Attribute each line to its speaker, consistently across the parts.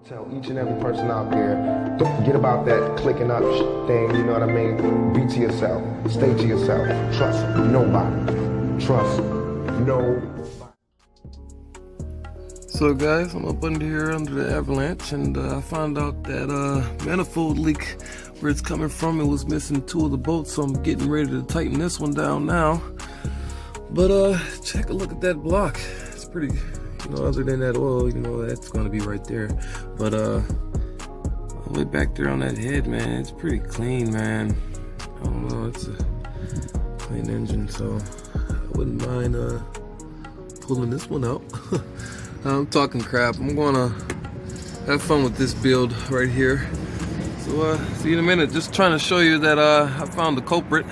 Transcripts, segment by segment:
Speaker 1: Tell each and every person out there, don't forget about that clicking up thing, you know what I mean? Be to yourself. Stay to yourself. Trust nobody. Trust nobody.
Speaker 2: So guys, I'm up under here under the Avalanche, and I found out that manifold leak where it's coming from, it was missing two of the bolts, so I'm getting ready to tighten this one down now. But check a look at that block. It's pretty, you know, other than that oil, you know, that's gonna be right there. But all the way back there on that head, man, it's pretty clean, man. I don't know, it's a clean engine, so I wouldn't mind pulling this one out. I'm talking crap. I'm gonna have fun with this build right here. So see you in a minute. Just trying to show you that I found the culprit,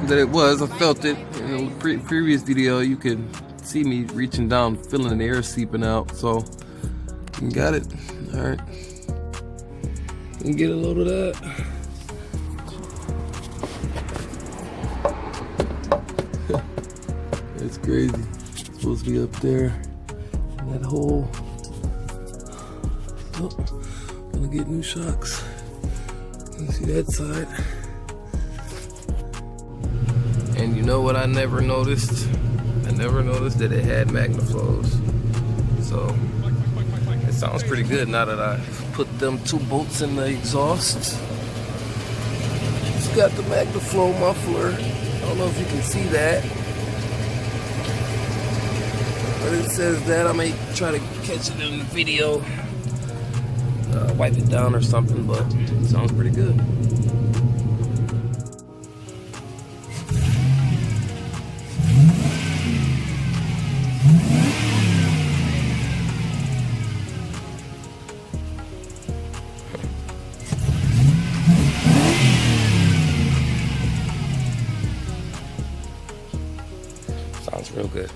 Speaker 2: that it was. I felt it. In the previous video, you could see me reaching down, feeling the air seeping out. So you got it. All right. And get a load of that. It's crazy. It's supposed to be up there. That hole. Oh, gonna get new shocks. You can see that side. And you know what I never noticed? I never noticed that it had MagnaFlows. So it sounds pretty good now that I put them two bolts in the exhaust. It's got the MagnaFlow muffler. I don't know if you can see that. But it says that. I may try to catch it in the video, wipe it down or something, but it sounds pretty good. Sounds real good.